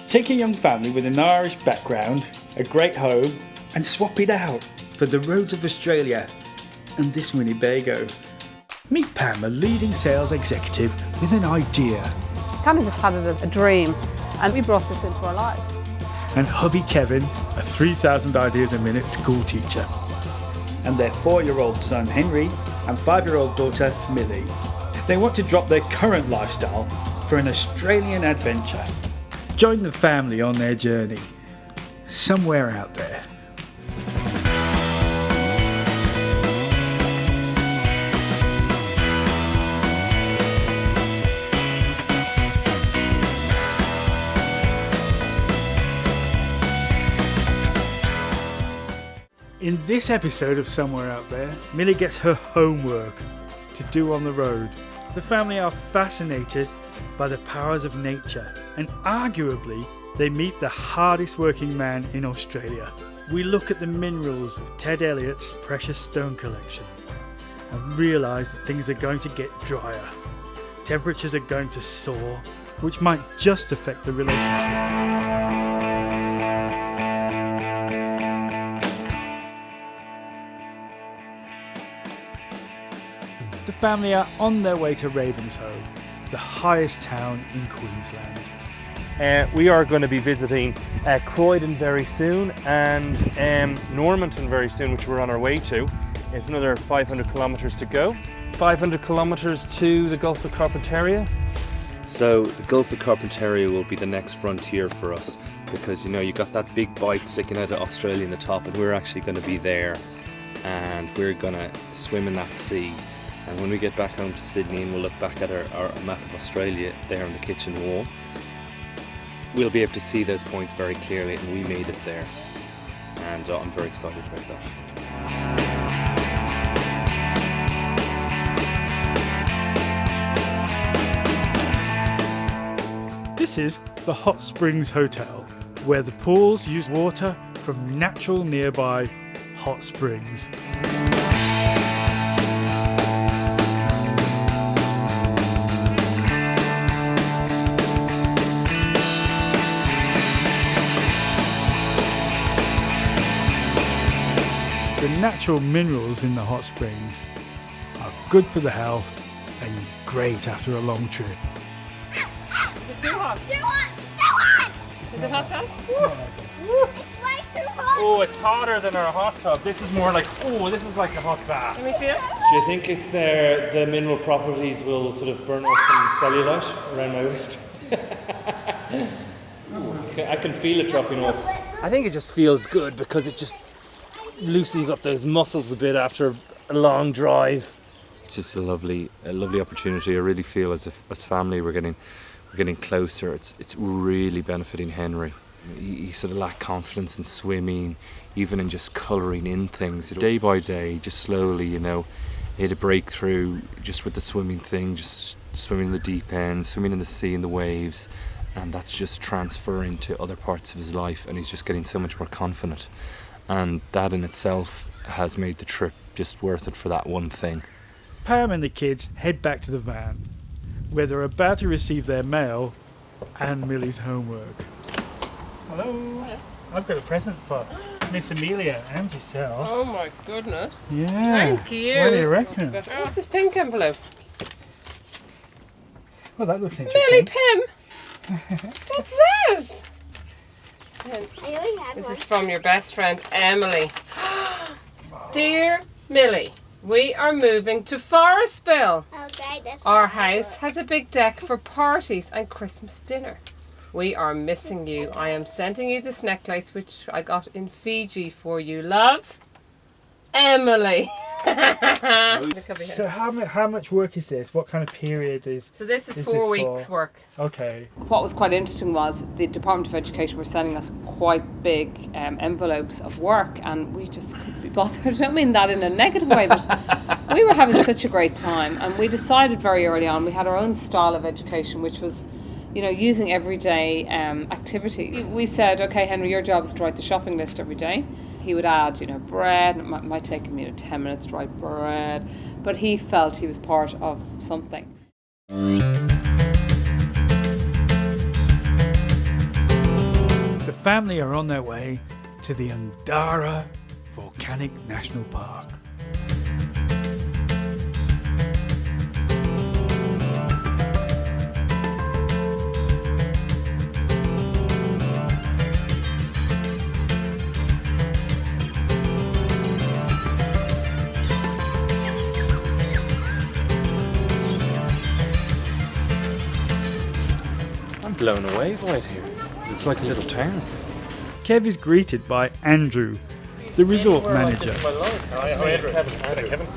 Take a young family with an Irish background, a great home, and swap it out for the roads of Australia and this Winnebago. Meet Pam, a leading sales executive with an idea. Kind of just had it as a dream, and we brought this into our lives. And hubby Kevin, a 3,000 ideas a minute school teacher. And their 4-year-old son Henry and 5-year-old daughter Millie. They want to drop their current lifestyle for an Australian adventure. Join the family on their journey, somewhere out there. In this episode of Somewhere Out There, Millie gets her homework to do on the road. The family are fascinated by the powers of nature, and arguably they meet the hardest working man in Australia. We look at the minerals of Ted Elliott's precious stone collection and realise that things are going to get drier. Temperatures are going to soar, which might just affect the relationship. The family are on their way to Ravenshoe, the highest town in Queensland. We are going to be visiting Croydon very soon and Normanton very soon, which we're on our way to. It's another 500 kilometres to go. 500 kilometres to the Gulf of Carpentaria. So the Gulf of Carpentaria will be the next frontier for us because, you know, you got that big bite sticking out of Australia in the top, and we're actually going to be there and we're going to swim in that sea. And when we get back home to Sydney and we'll look back at our map of Australia there on the kitchen wall, we'll be able to see those points very clearly, and we made it there. And I'm very excited about that. This is the Hot Springs Hotel, where the pools use water from natural nearby hot springs. The natural minerals in the hot springs are good for the health and great after a long trip. Is it too hot? Too hot! Too hot! Is it hot, Dad? It's way too hot! Oh, it's hotter than our hot tub. This is more like, this is like a hot bath. Let me feel. Do you think it's the mineral properties will sort of burn off some cellulite around my waist? I can feel it dropping off. I think it just feels good because it just loosens up those muscles a bit after a long drive. It's just a lovely opportunity. I really feel as family we're getting closer. It's really benefiting Henry. He sort of lacked confidence in swimming, even in just colouring in things. Day by day, just slowly, you know, he had a breakthrough just with the swimming thing, just swimming in the deep end, swimming in the sea and the waves, and that's just transferring to other parts of his life, and he's just getting so much more confident. And that in itself has made the trip just worth it for that one thing. Pam and the kids head back to the van, where they're about to receive their mail and Millie's homework. Hello. I've got a present for Miss Amelia and yourself. Oh my goodness. Yeah. Thank you. What do you reckon? Oh, what's this pink envelope? Well, that looks interesting. Millie Pim! What's that? I already had This one. is from your best friend, Emily. Dear Millie, we are moving to Forestville. Okay, that's Our what I house has a big deck for parties and Christmas dinner. We are missing you. I am sending you this necklace which I got in Fiji for you, love. Emily. So how much work is this? What kind of period is... So this is Is 4 this weeks for- work. Okay. What was quite interesting was the Department of Education were sending us quite big envelopes of work, and we just couldn't be bothered. I don't mean that in a negative way, but we were having such a great time, and we decided very early on we had our own style of education, which was, you know, using everyday activities. We said, okay, Henry, your job is to write the shopping list every day. He would add, you know, bread. It might take him, 10 minutes to write bread, but he felt he was part of something. family are on their way to the Undara Volcanic National Park. I'm blown away by it here. It's like a little town. Kev is greeted by Andrew, the resort manager. Hi, Andrew. Kevin.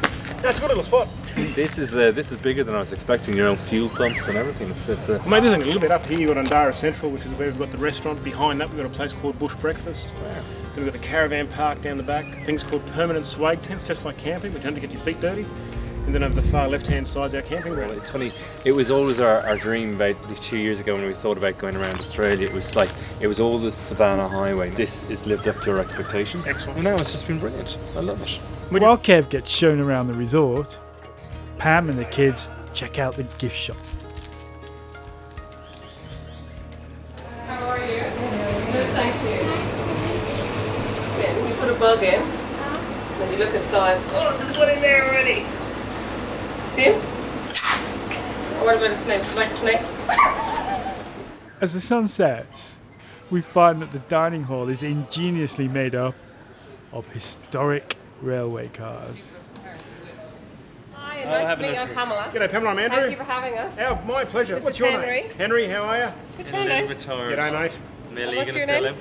That's a good little spot. This is bigger than I was expecting. Your own fuel pumps and everything. It's Well, mate, there's a little bit up here. You've got Undara Central, which is where we've got the restaurant. Behind that, we've got a place called Bush Breakfast. Then we've got the caravan park down the back. Things called permanent swag tents, just like camping, but you don't have to get your feet dirty. And then over the far left-hand side's our camping ground. It's funny. It was always our dream about 2 years ago when we thought about going around Australia. It was all the Savannah Highway. This has lived up to our expectations. Excellent. And now it's just been brilliant. I love it. While Kev gets shown around the resort, Pam and the kids check out the gift shop. How are you? Good, thank you. Yeah, you put a bug in, then you look inside. Oh, there's one in there already. See him? Or what about a snake? Would you like a snake? As the sun sets, we find that the dining hall is ingeniously made up of historic railway cars. Hi, nice to meet you. I'm Pamela. G'day, Pamela. I'm Andrew. Thank you for having us. Oh, my pleasure. This What's is your Henry. name? Henry, how are you? Good handout. G'day, mate. Millie, What's your name?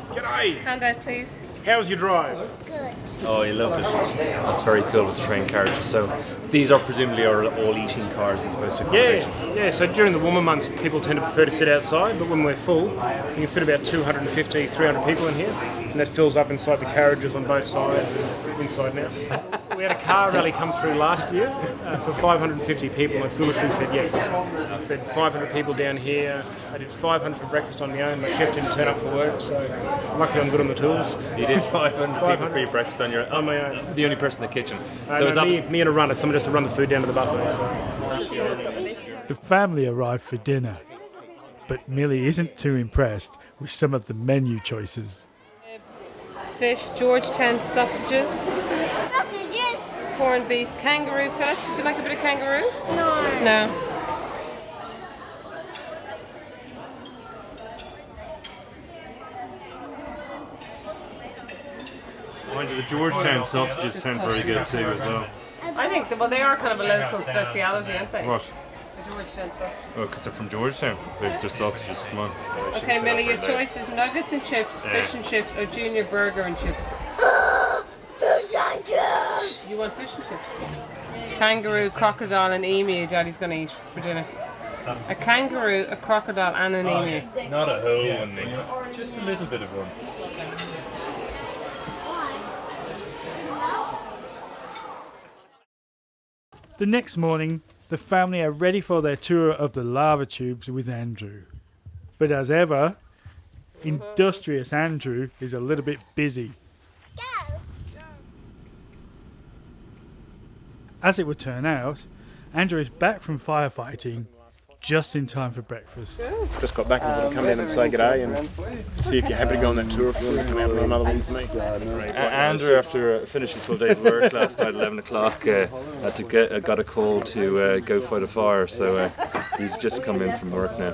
G'day. Handout, please. How's your drive? Good. Oh, you loved it. That's very cool with the train carriages. So these are presumably all eating cars as opposed to accommodation. Yeah. So during the warmer months, people tend to prefer to sit outside, but when we're full, you can fit about 250, 300 people in here, and that fills up inside the carriages on both sides and inside now. We had a car rally come through last year for 550 people, and I foolishly said yes. I fed 500 people down here. I did 500 for breakfast on my own. My chef didn't turn up for work, so luckily I'm good on the tools. You did 500 people for your breakfast on your On my own. The only person in the kitchen. So is that me and a runner, someone just to run the food down to the buffet. So. The family arrive for dinner, but Millie isn't too impressed with some of the menu choices. Fish, Georgetown sausages, Sausages? corned beef, kangaroo fillets. Would you like a bit of kangaroo? No. No. Mind you, the Georgetown sausages sound very good too as well. I think well they are kind of a local speciality, aren't they? What? The Georgetown sausages. Oh, because they're from Georgetown. It's their sausages, come on. Okay, Millie, your choice is nuggets and chips, fish and chips, or junior burger and chips. Fish and chips. You want fish and chips? Kangaroo, crocodile, and emu. Daddy's gonna eat for dinner. A kangaroo, a crocodile, and an emu. Not a whole one, Nick. Just a little bit of one. The next morning, the family are ready for their tour of the lava tubes with Andrew. But as ever, industrious Andrew is a little bit busy. Go. As it would turn out, Andrew is back from firefighting just in time for breakfast. Just got back and thought I'd come down and say g'day and see if you're happy to go on that tour. If you want to come out on another one with me. Andrew, after finishing full day's work last night at 11 o'clock, got a call to go fight a fire. So he's just come in from work now.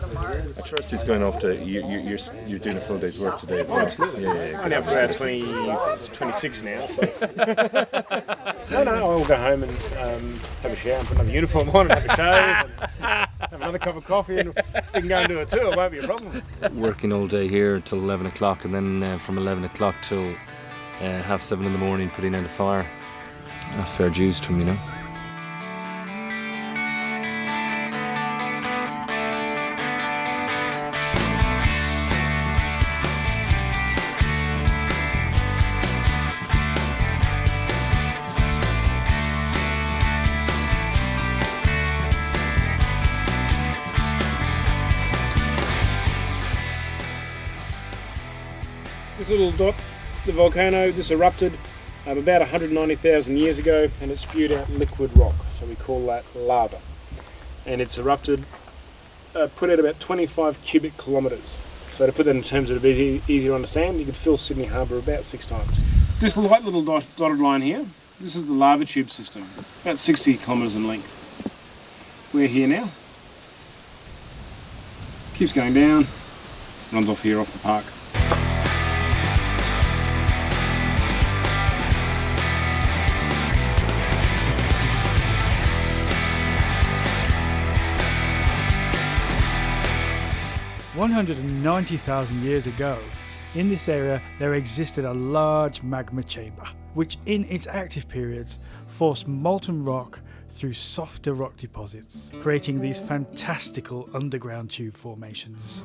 I trust he's going off to. You're doing a full day's work today as well. Absolutely. Yeah. I'm up to about 26 now. So. No, I'll go home and have a shower and put another uniform on and have a shave and have another cup of coffee and we can go and do a tour. It won't be a problem. Working all day here till 11 o'clock, and then from 11 o'clock till 7:30 in the morning putting out a fire. That's fair dues to him, you know. This little dot, the volcano, this erupted about 190,000 years ago and it spewed out liquid rock, so we call that lava. And it's erupted, put out about 25 cubic kilometres. So to put that in terms that are a bit easier to understand, you could fill Sydney Harbour about 6 times. This light little dotted line here, this is the lava tube system, about 60 kilometres in length. We're here now. Keeps going down, runs off here off the park. $190,000 years ago, in this area there existed a large magma chamber, which in its active periods forced molten rock through softer rock deposits, creating these fantastical underground tube formations.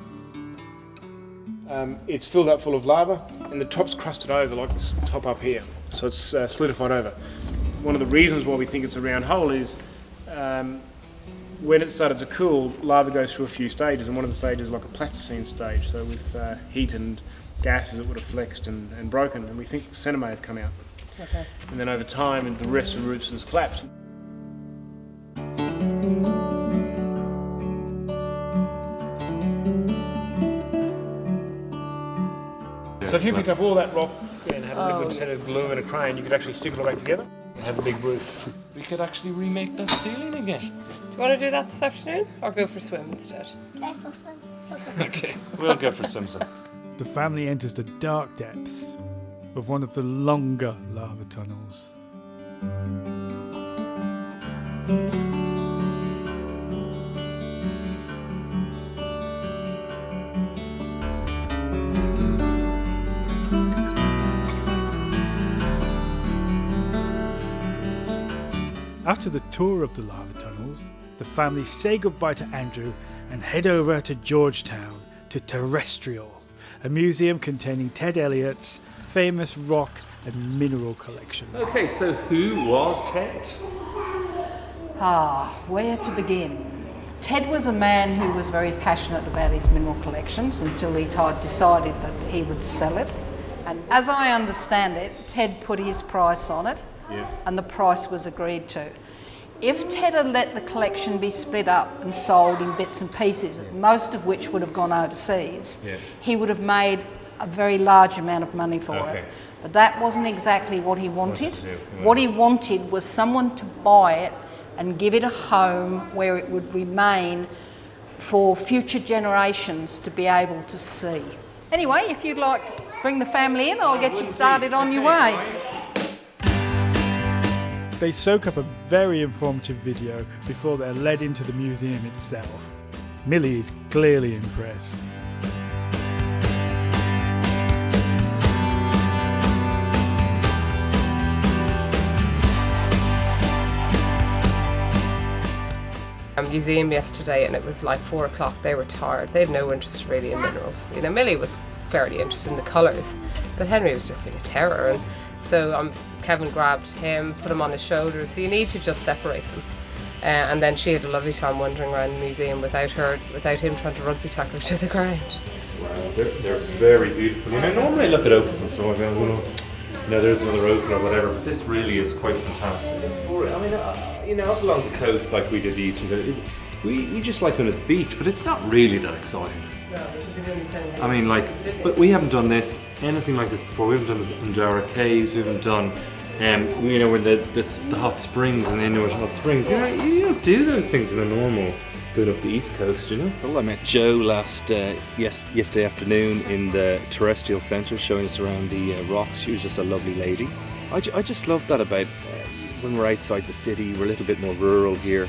It's filled up full of lava and the top's crusted over like this top up here, so it's solidified over. One of the reasons why we think it's a round hole is when it started to cool, lava goes through a few stages, and one of the stages is like a plasticine stage, so with heat and gases it would have flexed and broken, and we think the centre may have come out. Okay. And then over time, and the rest of the roots has collapsed. So if you picked up all that rock and had a little percent of glue and a crane, you could actually stick it all back together and have a big roof. We could actually remake that ceiling again. Do you want to do that this afternoon, or go for a swim instead? Okay, we'll go for Simpson. The family enters the dark depths of one of the longer lava tunnels. After the tour of the lava tunnels, the family say goodbye to Andrew and head over to Georgetown to Terrestrial, a museum containing Ted Elliott's famous rock and mineral collection. Okay, so who was Ted? Where to begin? Ted was a man who was very passionate about his mineral collections until he decided that he would sell it. And as I understand it, Ted put his price on it, and the price was agreed to. If Ted had let the collection be split up and sold in bits and pieces, most of which would have gone overseas, he would have made a very large amount of money for it. But that wasn't exactly what he wanted. What he wanted was someone to buy it and give it a home where it would remain for future generations to be able to see. Anyway, if you'd like to bring the family in, I'll get you started on your way. They soak up a very informative video before they're led into the museum itself. Millie is clearly impressed. Museum yesterday, and it was like 4 o'clock. They were tired. They had no interest really in minerals. You know, Millie was fairly interested in the colours, but Henry was just being a terror. And so Kevin grabbed him, put him on his shoulders. So you need to just separate them. And then she had a lovely time wandering around the museum without him trying to rugby tackle her to the ground. Wow, they're very beautiful. You know, normally I look at opals and so on, you know, there's another opal or whatever, but this really is quite fantastic. It's boring. I mean, you know, up along the coast, like we did the Eastern Coast, we just like going to the beach, but it's not really that exciting. I mean, like, but we haven't done anything like this before. We haven't done this in Dara Caves. We haven't done, you know, where the hot springs and Inuit hot springs. You know, you don't do those things in a normal going up the East Coast, you know. Well, I met Jo yesterday afternoon in the Terrestrial Centre, showing us around the rocks. She was just a lovely lady. I just love that about when we're outside the city. We're a little bit more rural here.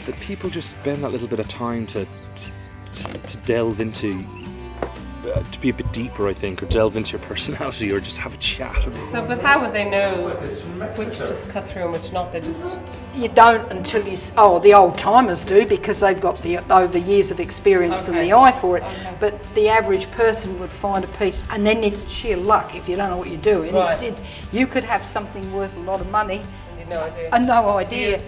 That people just spend that little bit of time to delve into, to be a bit deeper, I think, or delve into your personality, or just have a chat. So, but how would they know which just cut through and which not? They just... You don't until the old timers do, because they've got over years of experience and the eye for it. But the average person would find a piece, and then it's sheer luck if you don't know what you're doing. Right. You could have something worth a lot of money. You had no idea. And no idea.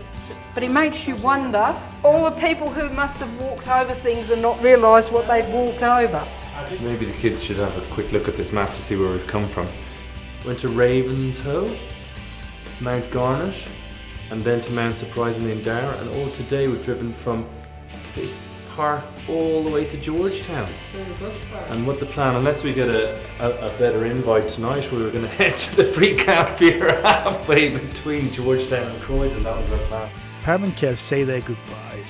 But it makes you wonder, all the people who must have walked over things and not realised what they've walked over. Maybe the kids should have a quick look at this map to see where we've come from. Went to Ravenshoe, Mount Garnet, and then to Mount Surprisingly in Dara, and all today we've driven from this park all the way to Georgetown. And what the plan, unless we get a better invite tonight, we were going to head to the free camp here halfway between Georgetown and Croydon. That was our plan. Pam and Kev say their goodbyes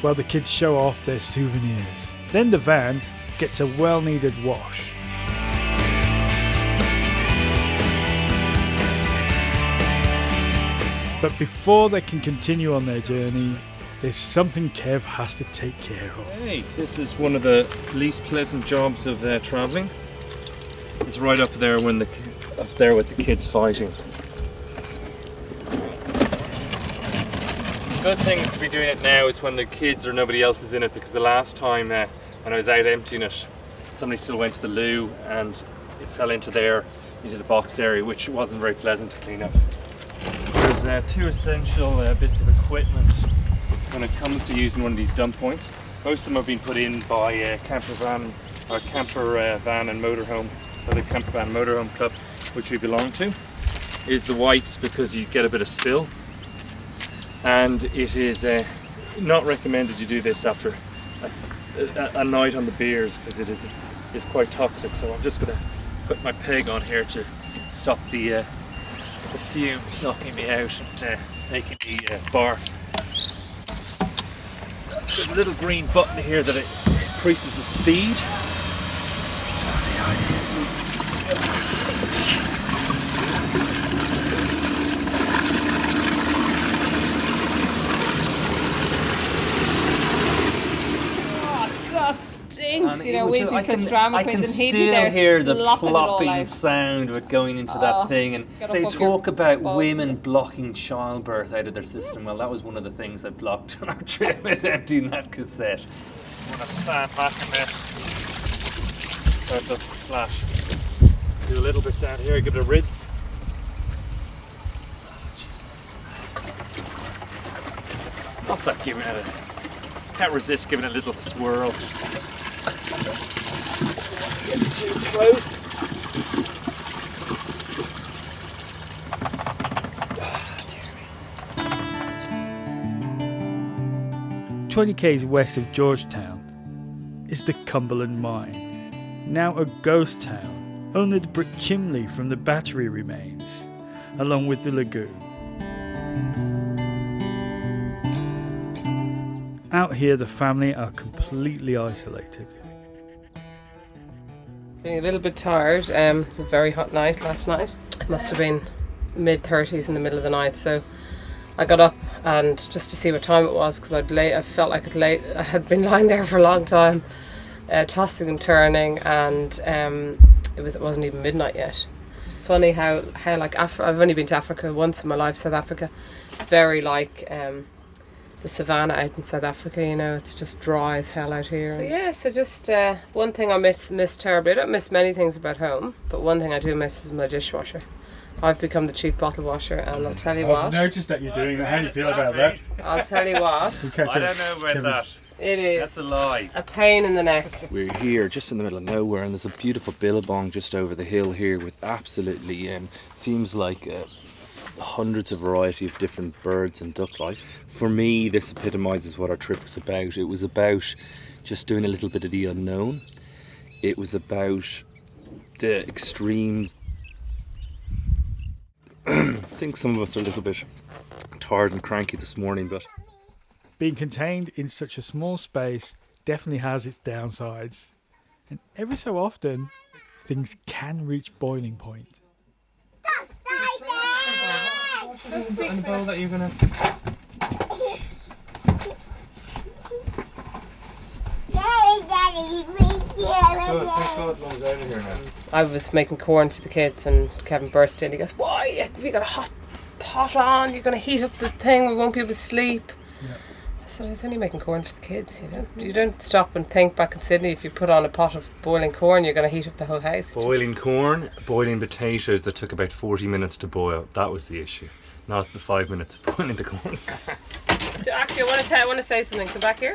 while the kids show off their souvenirs. Then the van gets a well-needed wash. But before they can continue on their journey, there's something Kev has to take care of. Hey, this is one of the least pleasant jobs of travelling. It's right up there up there with the kids fighting. The good thing is to be doing it now is when the kids or nobody else is in it, because the last time when I was out emptying it, somebody still went to the loo and it fell into the box area, which wasn't very pleasant to clean up. There's two essential bits of equipment when it comes to using one of these dump points. Most of them have been put in by Camper Van and Motorhome, or the Camper Van Motorhome Club, which we belong to. Is the wipes, because you get a bit of spill, and it is not recommended you do this after a night on the beers, because it is quite toxic. So I'm just going to put my peg on here to stop the fumes knocking me out and making me barf. There's a little green button here that increases the speed. That stinks, And you know, it we'd would be just- such drama I queens, can and he'd be still there hear the slopping it all plopping out. sound of it going into Oh, that thing, and get up they off your talk about bum. women blocking childbirth out of their system. Well, that was one of the things I blocked on our trip, is emptying that cassette. I'm going to stand back in there so it doesn't splash. Do a little bit down here, give it a rinse. Not that giving it can't resist giving it a little swirl. Get too close. 20 k's west of Georgetown is the Cumberland Mine, now a ghost town. Only the brick chimney from the battery remains, along with the lagoon. Out here, the family are completely isolated. Feeling a little bit tired. It's a very hot night last night. It must have been mid-30s in the middle of the night, so I got up and just to see what time it was, because I felt like I had been lying there for a long time, tossing and turning, and it wasn't even midnight yet. It's funny how like I've only been to Africa once in my life, South Africa. It's very like the savannah out in South Africa, you know, it's just dry as hell out here. So just one thing I miss terribly. I don't miss many things about home, but one thing I do miss is my dishwasher. I've become the chief bottle washer, and I'll tell you what. I've noticed that you're doing that. How do you feel about that? I'll tell you what. I don't know about that. It is. That's a lie. A pain in the neck. We're here just in the middle of nowhere, and there's a beautiful billabong just over the hill here with absolutely seems like hundreds of variety of different birds and duck life. For me, this epitomises what our trip was about. It was about just doing a little bit of the unknown. It was about the extreme. I think some of us are a little bit tired and cranky this morning, but Being contained in such a small space definitely has its downsides. And every so often, things can reach boiling point. And the bowl that you're gonna. I was making corn for the kids, and Kevin burst in. He goes, "Why have you got a hot pot on? You're going to heat up the thing. We won't be able to sleep." Yeah. I said, "I was only making corn for the kids. You know, you don't stop and think back in Sydney. If you put on a pot of boiling corn, you're going to heat up the whole house." Boiling corn, boiling potatoes that took about 40 minutes to boil. That was the issue, not the 5 minutes of boiling the corn. Actually, I want to say something. Come back here.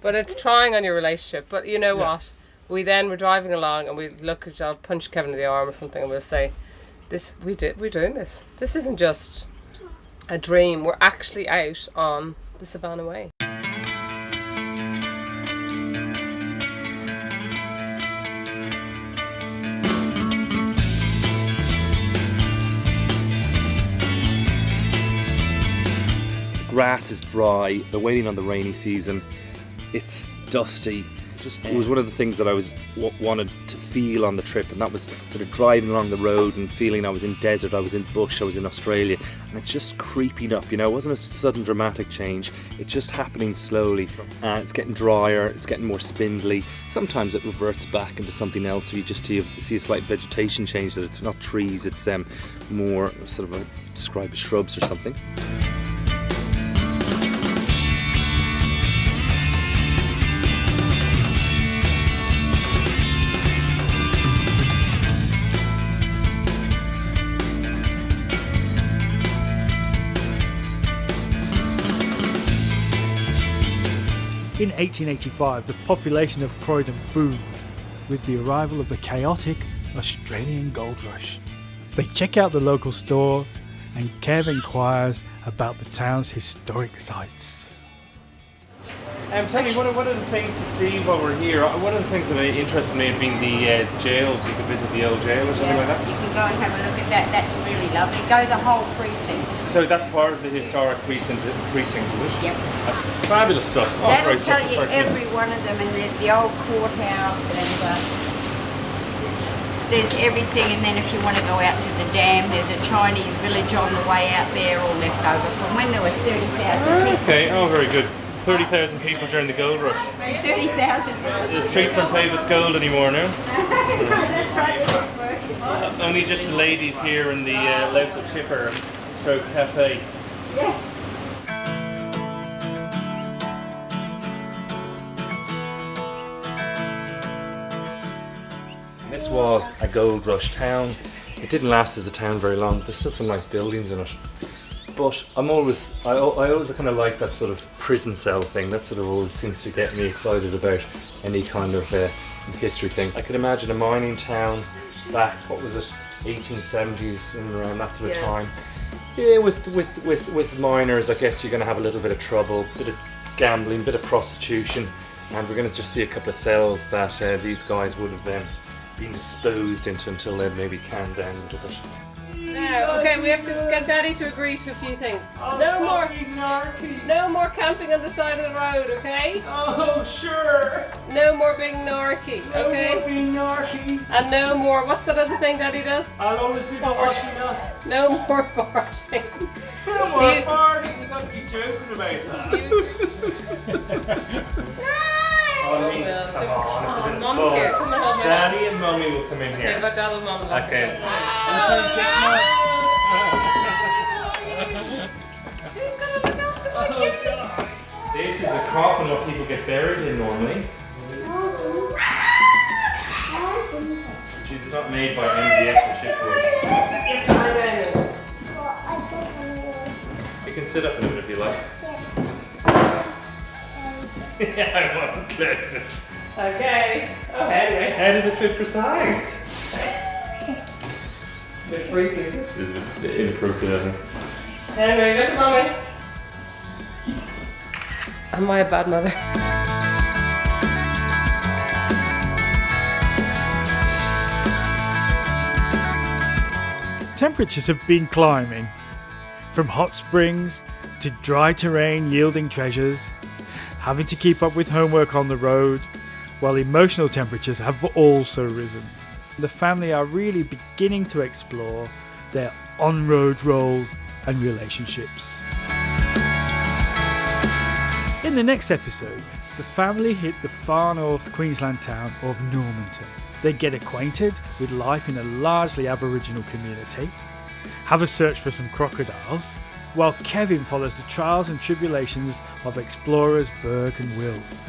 But it's trying on your relationship. But you know what? We then were driving along, and we look at, I'll punch Kevin in the arm or something, and we'll say, we're doing this. This isn't just a dream. We're actually out on the Savannah Way. Grass is dry, they're waiting on the rainy season, it's dusty. It was one of the things that I wanted to feel on the trip, and that was sort of driving along the road and feeling I was in desert, I was in bush, I was in Australia, and it's just creeping up, you know. It wasn't a sudden dramatic change, it's just happening slowly. It's getting drier, it's getting more spindly. Sometimes it reverts back into something else, so you just see a slight vegetation change, that it's not trees, it's more sort of described as shrubs or something. In 1885, the population of Croydon boomed with the arrival of the chaotic Australian gold rush. They check out the local store, and Kev inquires about the town's historic sites. Tell me, what are the things to see while we're here? One of the things that interested me had been the jails. You could visit the old jail or something like that. You can go and have a look at that. That's really lovely. Go the whole precinct. So that's part of the historic precinct, is it? Yep. Fabulous stuff. Oh, That'll great stuff. tell you every one of them, and there's the old courthouse, and there's everything. And then if you want to go out to the dam, there's a Chinese village on the way out there, all left over from when there was 30,000 people. Okay, oh very good. 30,000 people during the gold rush. 30,000. The streets aren't paved with gold anymore now. That's right, they're not working. Only just the ladies here in the local chipper stroke cafe. Yeah. This was a gold rush town. It didn't last as a town very long. There's still some nice buildings in it. But I always kind of like that sort of prison cell thing. That sort of always seems to get me excited about any kind of history things. I could imagine a mining town back, what was it, 1870s and around that sort of time. Yeah, with miners, I guess you're going to have a little bit of trouble, bit of gambling, bit of prostitution, and we're going to just see a couple of cells that these guys would have been disposed into until they'd maybe calmed down a little bit. Now, okay, we have to get Daddy to agree to a few things. No more camping on the side of the road, okay? Oh, sure. No more being narky, okay? No more being narky. And no more, what's that other thing Daddy does? I'll always be the horsey. No more farting. No more farting. You gotta be joking about that. Oh, Reese, come on, it's a bit of Mum's here, come on home. Daddy and Mummy will come in here. Okay, but Dad and Mum will have Okay. this. Who's gonna look after my kids? This is a coffin what people get buried in normally. It's not made by MDF or shipboard. You have to lie down. You can sit up in it if you like. Yeah, I won't close it. Okay. Oh, anyway. How does it fit for size? It's a bit freaky, is it? It's a bit inappropriate, I think. Anyway, look at Mommy. Am I a bad mother? Temperatures have been climbing, from hot springs to dry terrain yielding treasures, having to keep up with homework on the road, while emotional temperatures have also risen. The family are really beginning to explore their on-road roles and relationships. In the next episode, the family hit the far north Queensland town of Normanton. They get acquainted with life in a largely Aboriginal community, have a search for some crocodiles, while Kevin follows the trials and tribulations of explorers Burke and Wills.